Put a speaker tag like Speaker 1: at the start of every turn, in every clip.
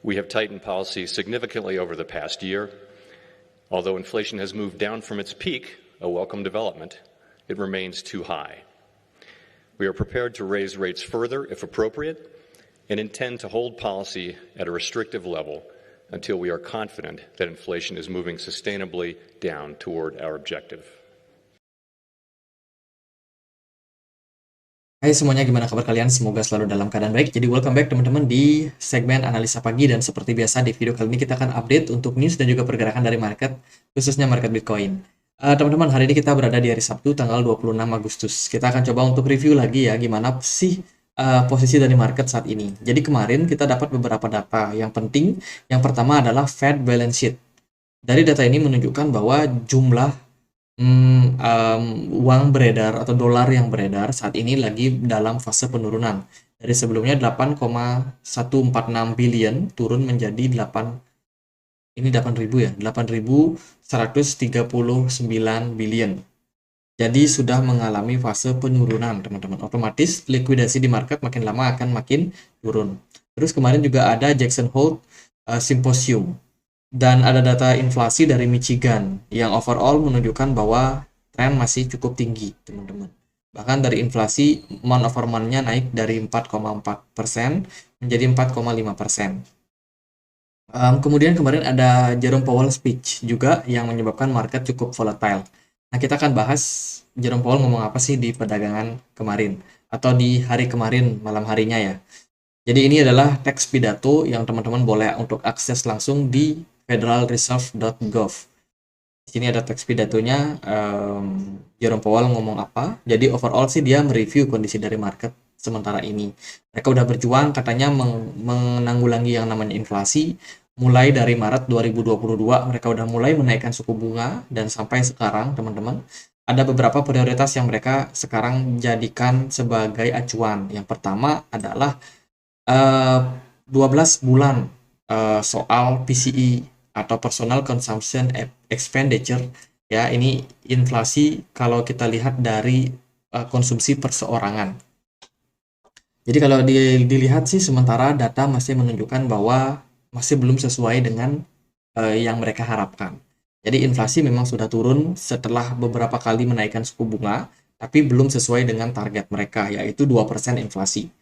Speaker 1: We have tightened policy significantly over the past year. Although inflation has moved down from its peak, a welcome development, it remains too high. We are prepared to raise rates further if appropriate and intend to hold policy at a restrictive level until we are confident that inflation is moving sustainably down toward our objective.
Speaker 2: Hai semuanya, gimana kabar kalian? Semoga selalu dalam keadaan baik. Jadi welcome back teman-teman di segmen analisa pagi, dan seperti biasa di video kali ini kita akan update untuk news dan juga pergerakan dari market, khususnya market Bitcoin. Teman-teman, hari ini kita berada di hari Sabtu tanggal 26 Agustus. Kita akan coba untuk review lagi ya gimana sih posisi dari market saat ini. Jadi kemarin kita dapat beberapa data yang penting. Yang pertama adalah Fed balance sheet. Dari data ini menunjukkan bahwa jumlah uang beredar atau dolar yang beredar saat ini lagi dalam fase penurunan. Dari sebelumnya 8,146 billion turun menjadi 8.000 ya, 8.139 billion. Jadi sudah mengalami fase penurunan, teman-teman. Otomatis likuidasi di market makin lama akan makin turun. Terus kemarin juga ada Jackson Hole Symposium. Dan ada data inflasi dari Michigan yang overall menunjukkan bahwa tren masih cukup tinggi, teman-teman. Bahkan dari inflasi month over month-nya naik dari 4,4% menjadi 4,5%. Kemudian kemarin ada Jerome Powell speech juga yang menyebabkan market cukup volatile. Nah, kita akan bahas Jerome Powell ngomong apa sih di perdagangan kemarin atau di hari kemarin malam harinya ya. Jadi ini adalah teks pidato yang teman-teman boleh untuk akses langsung di federalreserve.gov. Di sini ada teks pidatonya, Jerome Powell ngomong apa. Jadi overall sih dia mereview kondisi dari market sementara ini. Mereka udah berjuang katanya menanggulangi yang namanya inflasi. Mulai dari Maret 2022 mereka udah mulai menaikkan suku bunga, dan sampai sekarang teman-teman ada beberapa prioritas yang mereka sekarang jadikan sebagai acuan. Yang pertama adalah 12 bulan soal PCE atau Personal Consumption Expenditure ya. Ini inflasi kalau kita lihat dari konsumsi perseorangan. Jadi kalau dilihat sih sementara data masih menunjukkan bahwa masih belum sesuai dengan yang mereka harapkan. Jadi inflasi memang sudah turun setelah beberapa kali menaikkan suku bunga, tapi belum sesuai dengan target mereka, yaitu 2% inflasi.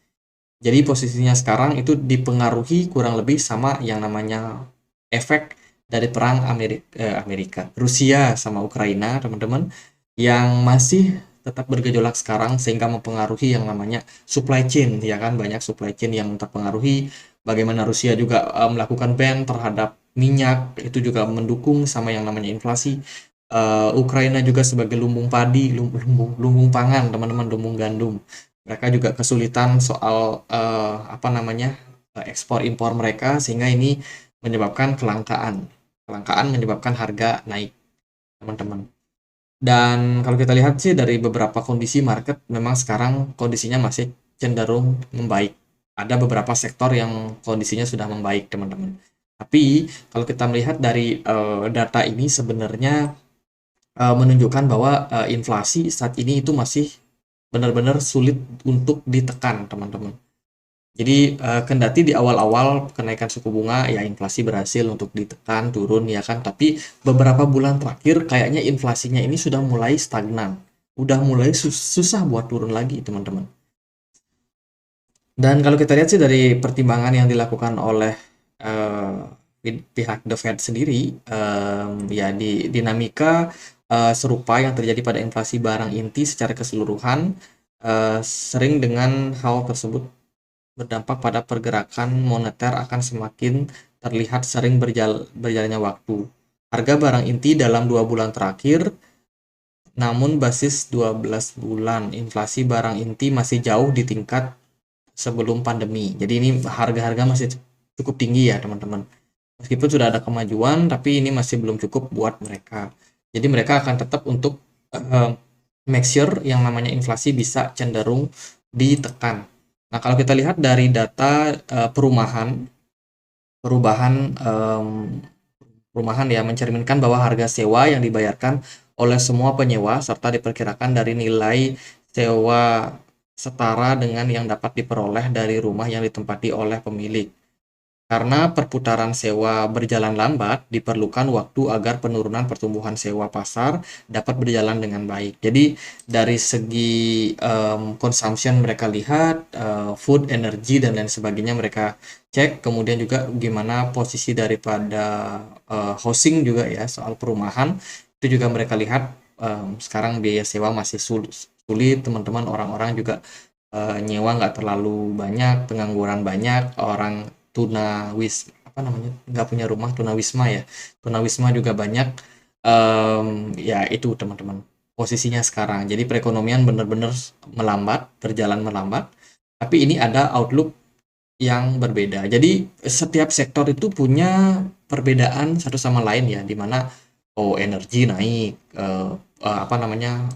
Speaker 2: Jadi posisinya sekarang itu dipengaruhi kurang lebih sama yang namanya efek dari perang Rusia sama Ukraina, teman-teman, yang masih tetap bergejolak sekarang sehingga mempengaruhi yang namanya supply chain, ya kan, banyak supply chain yang terpengaruhi. Bagaimana Rusia juga melakukan ban terhadap minyak, itu juga mendukung sama yang namanya inflasi. Ukraina juga sebagai lumbung padi, lumbung pangan, teman-teman, lumbung gandum. Mereka juga kesulitan soal ekspor impor mereka, sehingga ini menyebabkan kelangkaan menyebabkan harga naik, teman-teman. Dan kalau kita lihat sih dari beberapa kondisi market, memang sekarang kondisinya masih cenderung membaik. Ada beberapa sektor yang kondisinya sudah membaik, teman-teman. Tapi kalau kita melihat dari data ini sebenarnya menunjukkan bahwa inflasi saat ini itu masih benar-benar sulit untuk ditekan, teman-teman. Jadi kendati di awal-awal kenaikan suku bunga ya inflasi berhasil untuk ditekan turun ya kan, tapi beberapa bulan terakhir kayaknya inflasinya ini sudah mulai stagnan, udah mulai susah buat turun lagi, teman-teman. Dan kalau kita lihat sih dari pertimbangan yang dilakukan oleh pihak The Fed sendiri, ya di dinamika serupa yang terjadi pada inflasi barang inti secara keseluruhan, sering dengan hal tersebut berdampak pada pergerakan moneter akan semakin terlihat sering berjalannya waktu. Harga barang inti dalam 2 bulan terakhir, namun basis 12 bulan, inflasi barang inti masih jauh di tingkat sebelum pandemi. Jadi ini harga-harga masih cukup tinggi ya, teman-teman. Meskipun sudah ada kemajuan, tapi ini masih belum cukup buat mereka. Jadi mereka akan tetap untuk make sure yang namanya inflasi bisa cenderung ditekan. Nah, kalau kita lihat dari data perumahan ya mencerminkan bahwa harga sewa yang dibayarkan oleh semua penyewa serta diperkirakan dari nilai sewa setara dengan yang dapat diperoleh dari rumah yang ditempati oleh pemilik. Karena perputaran sewa berjalan lambat, diperlukan waktu agar penurunan pertumbuhan sewa pasar dapat berjalan dengan baik. Jadi dari segi consumption mereka lihat, food, energi dan lain sebagainya mereka cek. Kemudian juga gimana posisi daripada housing juga ya, soal perumahan itu juga mereka lihat. Sekarang biaya sewa masih sulit, teman-teman. Orang-orang juga nyewa nggak terlalu banyak, pengangguran banyak, orang apa namanya, nggak punya rumah, tunawisma ya, tunawisma juga banyak. Ya itu teman-teman posisinya sekarang. Jadi perekonomian benar-benar melambat, berjalan melambat, tapi ini ada outlook yang berbeda. Jadi setiap sektor itu punya perbedaan satu sama lain ya, dimana energi naik, apa namanya,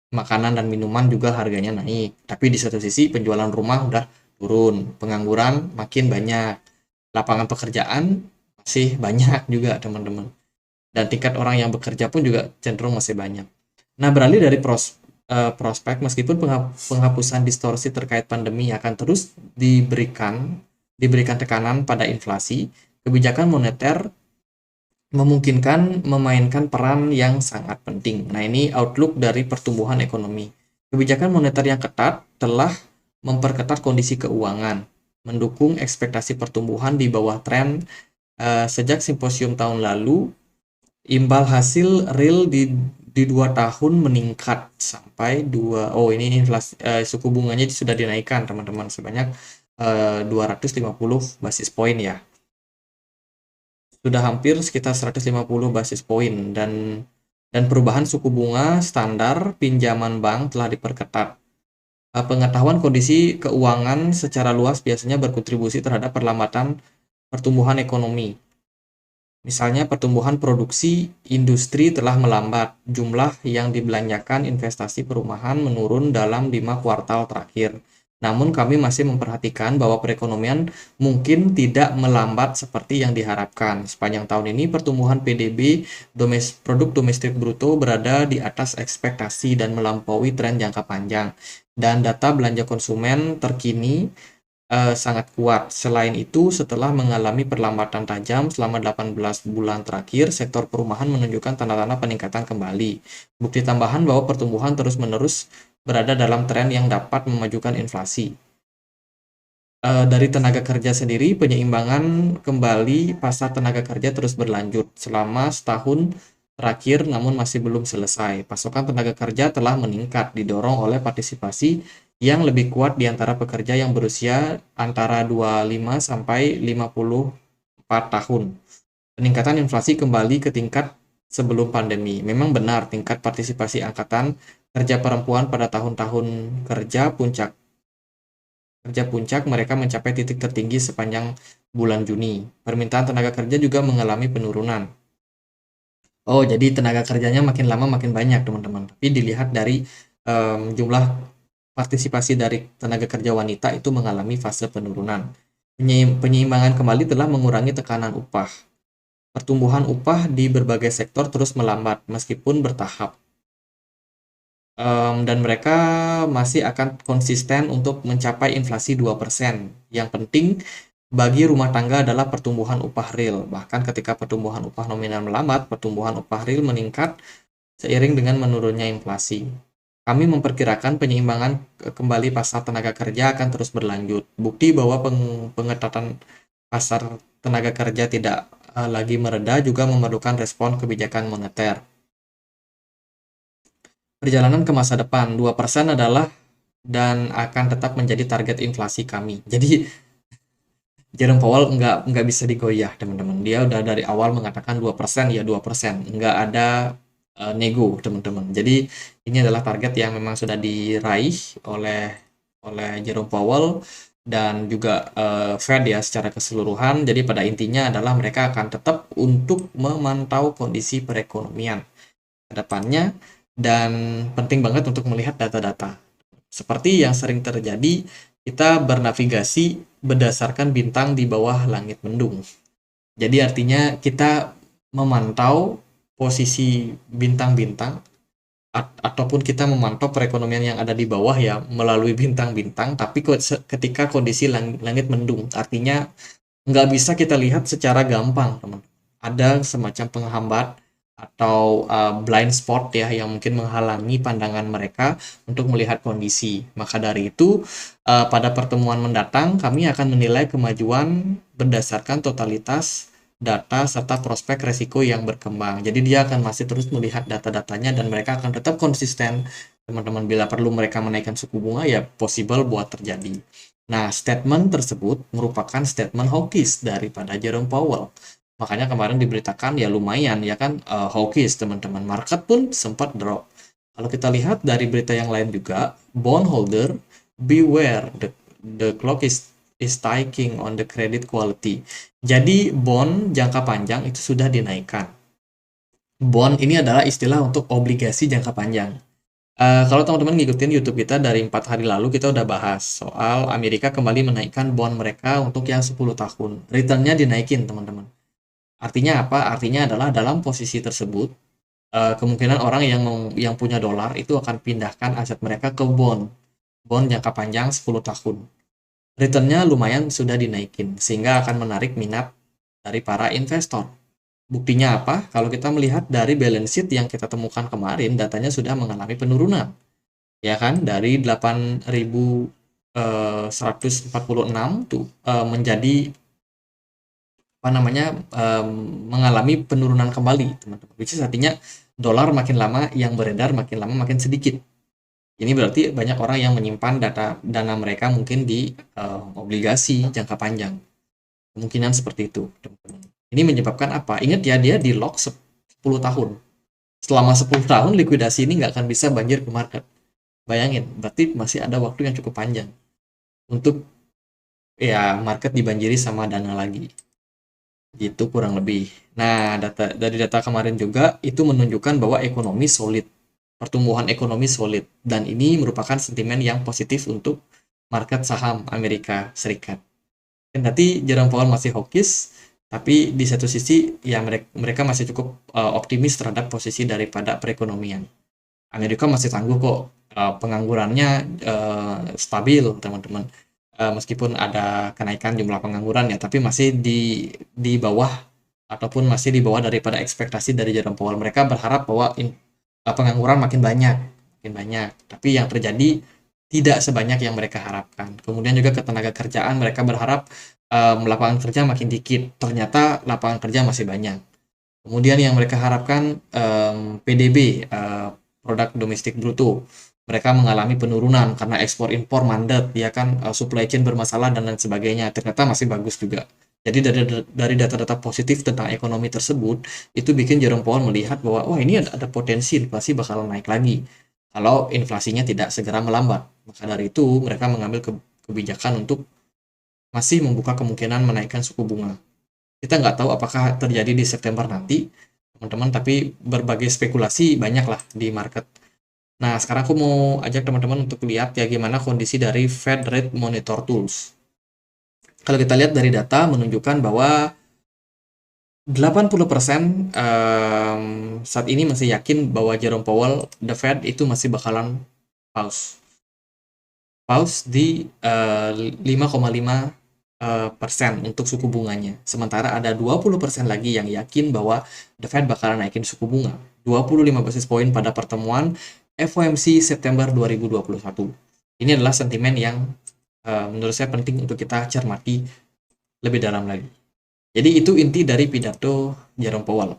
Speaker 2: makanan dan minuman juga harganya naik. Tapi di satu sisi penjualan rumah udah turun, pengangguran makin banyak, lapangan pekerjaan masih banyak juga teman-teman. Dan tingkat orang yang bekerja pun juga cenderung masih banyak. Nah, beralih dari prospek, meskipun penghapusan distorsi terkait pandemi akan terus diberikan tekanan pada inflasi, kebijakan moneter memungkinkan memainkan peran yang sangat penting. Nah, ini outlook dari pertumbuhan ekonomi. Kebijakan moneter yang ketat telah memperketat kondisi keuangan, mendukung ekspektasi pertumbuhan di bawah tren sejak simposium tahun lalu. Imbal hasil real di 2 tahun meningkat sampai ini inflasi, suku bunganya sudah dinaikkan teman-teman sebanyak 250 basis poin ya. Sudah hampir sekitar 150 basis poin, dan perubahan suku bunga standar pinjaman bank telah diperketat. Pengetahuan kondisi keuangan secara luas biasanya berkontribusi terhadap perlambatan pertumbuhan ekonomi. Misalnya pertumbuhan produksi industri telah melambat, jumlah yang dibelanjakan investasi perumahan menurun dalam 5 kuartal terakhir. Namun kami masih memperhatikan bahwa perekonomian mungkin tidak melambat seperti yang diharapkan. Sepanjang tahun ini pertumbuhan PDB produk domestik bruto berada di atas ekspektasi dan melampaui tren jangka panjang. Dan data belanja konsumen terkini sangat kuat. Selain itu, setelah mengalami perlambatan tajam selama 18 bulan terakhir, sektor perumahan menunjukkan tanda-tanda peningkatan kembali. Bukti tambahan bahwa pertumbuhan terus-menerus berada dalam tren yang dapat memajukan inflasi. Dari tenaga kerja sendiri, penyeimbangan kembali pasar tenaga kerja terus berlanjut selama setahun terakhir, namun masih belum selesai. Pasokan tenaga kerja telah meningkat, didorong oleh partisipasi yang lebih kuat di antara pekerja yang berusia antara 25 sampai 54 tahun. Peningkatan inflasi kembali ke tingkat sebelum pandemi. Memang benar tingkat partisipasi angkatan kerja perempuan pada tahun-tahun kerja puncak mereka mencapai titik tertinggi sepanjang bulan Juni. Permintaan tenaga kerja juga mengalami penurunan. Oh, jadi tenaga kerjanya makin lama makin banyak, teman-teman. Tapi dilihat dari jumlah partisipasi dari tenaga kerja wanita itu mengalami fase penurunan. Penyeimbangan kembali telah mengurangi tekanan upah. Pertumbuhan upah di berbagai sektor terus melambat meskipun bertahap. Dan mereka masih akan konsisten untuk mencapai inflasi 2%. Yang penting bagi rumah tangga adalah pertumbuhan upah real. Bahkan ketika pertumbuhan upah nominal melambat, pertumbuhan upah real meningkat seiring dengan menurunnya inflasi. Kami memperkirakan penyeimbangan kembali pasar tenaga kerja akan terus berlanjut. Bukti bahwa pengetatan pasar tenaga kerja tidak lagi mereda juga memerlukan respon kebijakan moneter. Perjalanan ke masa depan, 2% adalah dan akan tetap menjadi target inflasi kami. Jadi Jerome Powell nggak bisa digoyah, teman-teman. Dia udah dari awal mengatakan 2%, ya 2%. Nggak ada nego, teman-teman. Jadi ini adalah target yang memang sudah diraih oleh Jerome Powell dan juga Fed ya secara keseluruhan. Jadi pada intinya adalah mereka akan tetap untuk memantau kondisi perekonomian ke depannya, dan penting banget untuk melihat data-data. Seperti yang sering terjadi, kita bernavigasi berdasarkan bintang di bawah langit mendung. Jadi artinya kita memantau posisi bintang-bintang ataupun kita memantau perekonomian yang ada di bawah ya melalui bintang-bintang, tapi ketika kondisi langit mendung, artinya nggak bisa kita lihat secara gampang, teman. Ada semacam penghambat atau blind spot ya yang mungkin menghalangi pandangan mereka untuk melihat kondisi. Maka dari itu, pada pertemuan mendatang kami akan menilai kemajuan berdasarkan totalitas data serta prospek resiko yang berkembang. Jadi dia akan masih terus melihat data-datanya dan mereka akan tetap konsisten. Teman-teman, bila perlu mereka menaikkan suku bunga ya possible buat terjadi. Nah, statement tersebut merupakan statement hawkish daripada Jerome Powell. Makanya kemarin diberitakan ya lumayan ya kan, hawkish teman-teman. Market pun sempat drop. Kalau kita lihat dari berita yang lain juga, bondholder beware the clock is ticking on the credit quality. Jadi bond jangka panjang itu sudah dinaikkan. Bond ini adalah istilah untuk obligasi jangka panjang. Kalau teman-teman ngikutin YouTube kita dari 4 hari lalu, kita udah bahas soal Amerika kembali menaikkan bond mereka untuk yang 10 tahun. Returnnya dinaikin, teman-teman. Artinya apa? Artinya adalah dalam posisi tersebut, kemungkinan orang yang punya dolar itu akan pindahkan aset mereka ke bond. Bond jangka panjang 10 tahun. Returnnya lumayan sudah dinaikin, sehingga akan menarik minat dari para investor. Buktinya apa? Kalau kita melihat dari balance sheet yang kita temukan kemarin, datanya sudah mengalami penurunan. Ya kan? Dari 8.146 tuh menjadi apa namanya, mengalami penurunan kembali, teman-teman. Which is artinya dolar makin lama yang beredar makin lama makin sedikit. Ini berarti banyak orang yang menyimpan dana mereka mungkin di obligasi jangka panjang. Kemungkinan seperti itu, teman-teman. Ini menyebabkan apa? Ingat ya, dia di lock 10 tahun. Selama 10 tahun likuidasi ini nggak akan bisa banjir ke market. Bayangin, berarti masih ada waktu yang cukup panjang untuk ya market dibanjiri sama dana lagi. Gitu kurang lebih. Nah, dari data kemarin juga itu menunjukkan bahwa ekonomi solid. Pertumbuhan ekonomi solid. Dan ini merupakan sentimen yang positif untuk market saham Amerika Serikat. Dan nanti Jerome Powell masih hawkish, tapi di satu sisi ya mereka masih cukup optimis terhadap posisi daripada perekonomian. Amerika masih tangguh kok, penganggurannya stabil, teman-teman. Meskipun ada kenaikan jumlah pengangguran ya, tapi masih di bawah ataupun masih di bawah daripada ekspektasi dari Jerome Powell. Mereka berharap bahwa pengangguran makin banyak, tapi yang terjadi tidak sebanyak yang mereka harapkan. Kemudian juga ketenaga kerjaan, mereka berharap lapangan kerja makin dikit, ternyata lapangan kerja masih banyak. Kemudian yang mereka harapkan PDB, produk domestik bruto, mereka mengalami penurunan karena ekspor impor mandat, ya kan, supply chain bermasalah dan lain sebagainya. Ternyata masih bagus juga. Jadi dari data-data positif tentang ekonomi tersebut, itu bikin Jerome Powell melihat bahwa wah ini ada potensi inflasi bakal naik lagi kalau inflasinya tidak segera melambat. Maka dari itu mereka mengambil kebijakan untuk masih membuka kemungkinan menaikkan suku bunga. Kita nggak tahu apakah terjadi di September nanti, teman-teman, tapi berbagai spekulasi banyak lah di market. Nah, sekarang aku mau ajak teman-teman untuk lihat ya gimana kondisi dari Fed Rate Monitor Tools. Kalau kita lihat dari data menunjukkan bahwa 80% saat ini masih yakin bahwa Jerome Powell, the Fed itu masih bakalan pause. Pause di 5,5% untuk suku bunganya. Sementara ada 20% lagi yang yakin bahwa the Fed bakalan naikin suku bunga 25 basis point pada pertemuan FOMC September 2021. Ini adalah sentimen yang menurut saya penting untuk kita cermati lebih dalam lagi. Jadi itu inti dari pidato Jerome Powell.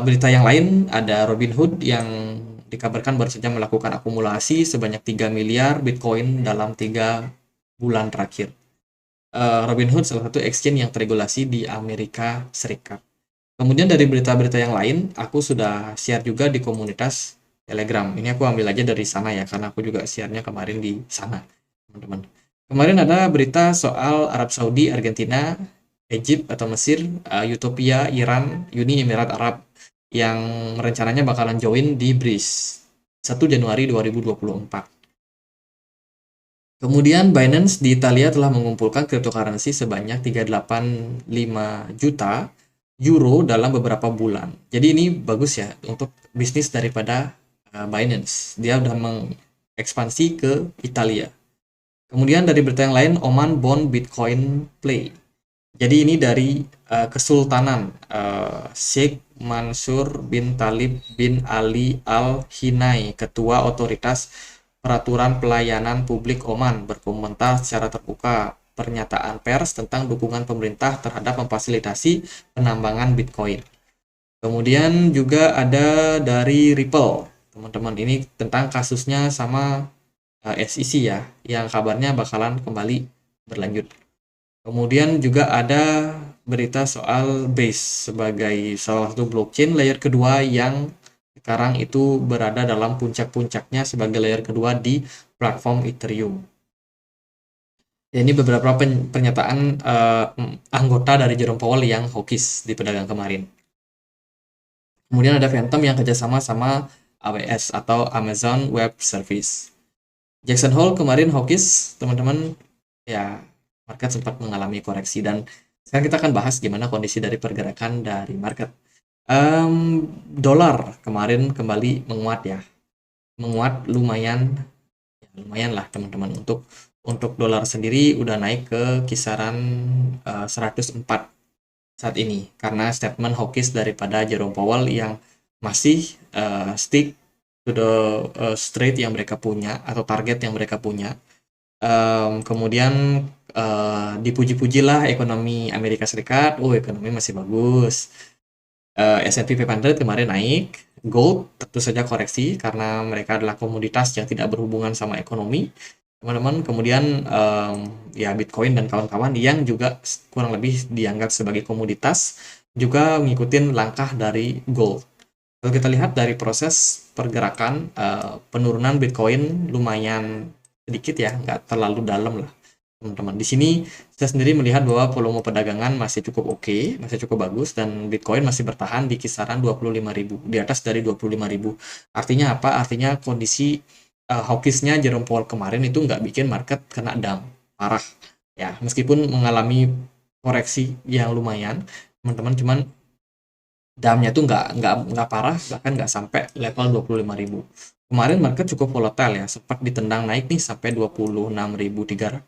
Speaker 2: Berita yang lain ada Robinhood yang dikabarkan baru saja melakukan akumulasi sebanyak 3 miliar Bitcoin dalam 3 bulan terakhir. Robinhood salah satu exchange yang teregulasi di Amerika Serikat. Kemudian dari berita-berita yang lain, aku sudah share juga di komunitas Telegram. Ini aku ambil aja dari sana ya, karena aku juga share-nya kemarin di sana, teman-teman. Kemarin ada berita soal Arab Saudi, Argentina, Egypt atau Mesir, Utopia, Iran, Uni Emirat Arab yang rencananya bakalan join di BRICS 1 Januari 2024. Kemudian Binance di Italia telah mengumpulkan cryptocurrency sebanyak 385 juta euro dalam beberapa bulan. Jadi ini bagus ya untuk bisnis daripada Binance. Dia udah mengekspansi ke Italia. Kemudian dari berita yang lain, Oman Bond Bitcoin Play. Jadi ini dari Kesultanan Sheikh Mansur bin Talib bin Ali Al-Hinai, Ketua Otoritas Peraturan Pelayanan Publik Oman, berkomentar secara terbuka pernyataan pers tentang dukungan pemerintah terhadap memfasilitasi penambangan Bitcoin. Kemudian juga ada dari Ripple, teman-teman. Ini tentang kasusnya sama SEC ya, yang kabarnya bakalan kembali berlanjut. Kemudian juga ada berita soal Base sebagai salah satu blockchain layer kedua yang sekarang itu berada dalam puncak-puncaknya sebagai layer kedua di platform Ethereum. Ya, ini beberapa pernyataan anggota dari Jerome Powell yang hawkish di pedagang kemarin. Kemudian ada Phantom yang kerjasama sama AWS atau Amazon Web Service. Jackson Hole kemarin hawkish, teman-teman. Ya, market sempat mengalami koreksi, dan sekarang kita akan bahas gimana kondisi dari pergerakan dari market. Dolar kemarin kembali menguat ya, menguat lumayan, ya, lumayan lah teman-teman. Untuk dolar sendiri udah naik ke kisaran 104 saat ini karena statement hawkish daripada Jerome Powell yang masih stick to the straight yang mereka punya atau target yang mereka punya. Kemudian dipuji-pujilah ekonomi Amerika Serikat. Oh, ekonomi masih bagus. S&P 500 kemarin naik. Gold tentu saja koreksi karena mereka adalah komoditas yang tidak berhubungan sama ekonomi, teman-teman. Kemudian ya Bitcoin dan kawan-kawan yang juga kurang lebih dianggap sebagai komoditas juga mengikuti langkah dari gold. Kalau kita lihat dari proses pergerakan penurunan Bitcoin lumayan sedikit ya, nggak terlalu dalam lah teman-teman. Di sini saya sendiri melihat bahwa volume perdagangan masih cukup oke, masih cukup bagus, dan Bitcoin masih bertahan di kisaran 25.000, di atas dari 25.000. Artinya apa? Artinya kondisi hawkishnya Jerome Powell kemarin itu nggak bikin market kena dump parah ya, meskipun mengalami koreksi yang lumayan teman-teman, cuman dalamnya tuh nggak parah, bahkan nggak sampai level 25.000. Kemarin market cukup volatile ya, sempat ditendang naik nih sampai 26.300,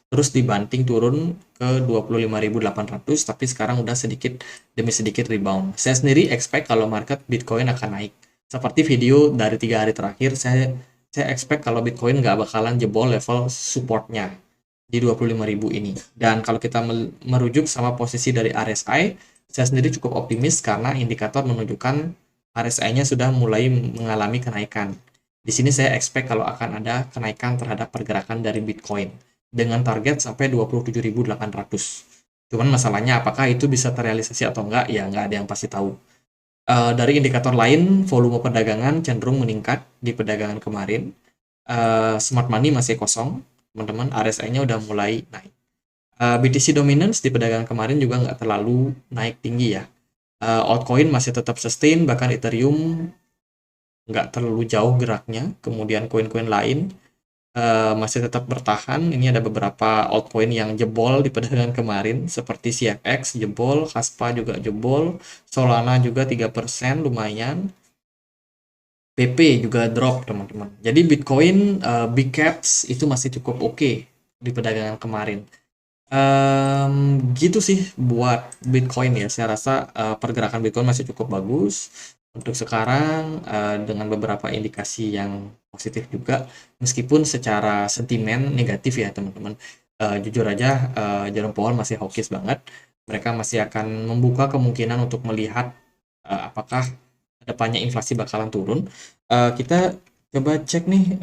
Speaker 2: terus dibanting turun ke 25.800, tapi sekarang udah sedikit demi sedikit rebound. Saya sendiri expect kalau market Bitcoin akan naik. Seperti video dari 3 hari terakhir, saya expect kalau Bitcoin nggak bakalan jebol level supportnya di 25.000 ini. Dan kalau kita merujuk sama posisi dari RSI, saya sendiri cukup optimis karena indikator menunjukkan RSI-nya sudah mulai mengalami kenaikan. Di sini saya expect kalau akan ada kenaikan terhadap pergerakan dari Bitcoin dengan target sampai 27.800. Cuman masalahnya apakah itu bisa terrealisasi atau enggak, ya nggak ada yang pasti tahu. Dari indikator lain, volume perdagangan cenderung meningkat di perdagangan kemarin. Smart money masih kosong, teman-teman. RSI-nya udah mulai naik. BTC dominance di perdagangan kemarin juga nggak terlalu naik tinggi ya. Altcoin masih tetap sustain, bahkan Ethereum nggak terlalu jauh geraknya. Kemudian koin-koin lain masih tetap bertahan. Ini ada beberapa altcoin yang jebol di perdagangan kemarin, seperti CFX jebol, Kaspa juga jebol, Solana juga 3%, lumayan. PP juga drop teman-teman. Jadi Bitcoin big caps itu masih cukup oke di perdagangan kemarin. Gitu sih buat Bitcoin ya. Saya rasa pergerakan Bitcoin masih cukup bagus untuk sekarang dengan beberapa indikasi yang positif juga, meskipun secara sentimen negatif ya teman-teman. Jujur aja Jerome Powell masih hawkish banget. Mereka masih akan membuka kemungkinan untuk melihat apakah depannya inflasi bakalan turun. Kita coba cek nih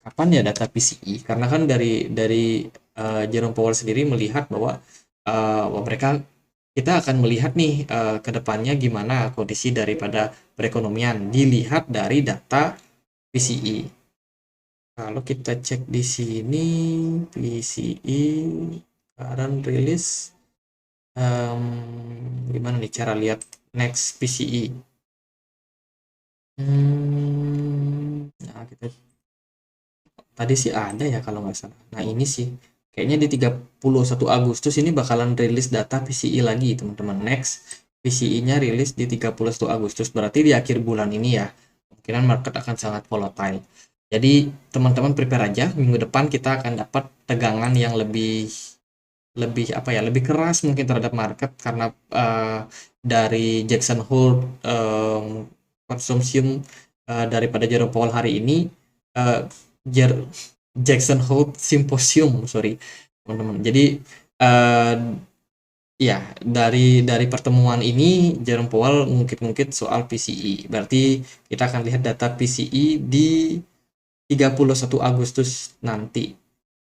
Speaker 2: kapan ya data PCE, karena kan dari Jerome Powell sendiri melihat bahwa mereka kita akan melihat nih ke depannya gimana kondisi daripada perekonomian dilihat dari data PCE. Kalau kita cek di sini PCE current release, gimana nih cara lihat next PCE? Nah, kita tadi sih ada ya kalau nggak salah. Nah, ini sih kayaknya di 31 Agustus ini bakalan rilis data PCE lagi, teman-teman. Next PCE-nya rilis di 31 Agustus, berarti di akhir bulan ini ya. Kemungkinan market akan sangat volatile. Jadi, teman-teman prepare aja, minggu depan kita akan dapat tegangan yang lebih lebih keras mungkin terhadap market karena dari Jackson Hole konsumsium daripada Jerome Powell hari ini, eh, Jackson Hole Symposium, sorry teman-teman. Jadi eh, ya dari pertemuan ini Jerome Powell ngungkit-ngungkit soal PCE. Berarti kita akan lihat data PCE di 31 Agustus nanti.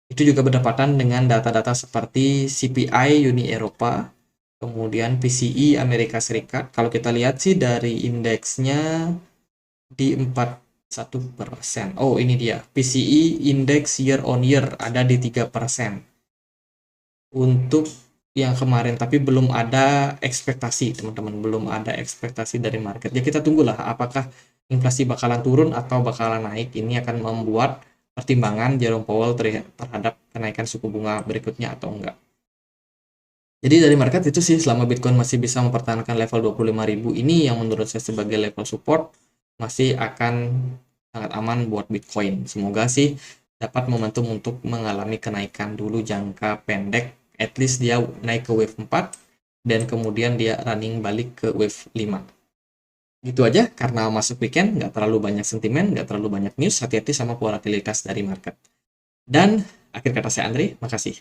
Speaker 2: Itu juga berdepatan dengan data-data seperti CPI Uni Eropa, kemudian PCE Amerika Serikat. Kalau kita lihat sih dari indeksnya di 41%. Oh, ini dia. PCE index year on year ada di 3% untuk yang kemarin, tapi belum ada ekspektasi, teman-teman. Belum ada ekspektasi dari market. Ya kita tunggulah apakah inflasi bakalan turun atau bakalan naik. Ini akan membuat pertimbangan Jerome Powell terhadap kenaikan suku bunga berikutnya atau enggak. Jadi dari market itu sih, selama Bitcoin masih bisa mempertahankan level 25.000 ini yang menurut saya sebagai level support, masih akan sangat aman buat Bitcoin. Semoga sih dapat momentum untuk mengalami kenaikan dulu jangka pendek, at least dia naik ke wave 4 dan kemudian dia running balik ke wave 5. Gitu aja, karena masuk weekend, nggak terlalu banyak sentimen, nggak terlalu banyak news, hati-hati sama volatilitas dari market. Dan akhir kata saya Andre, makasih.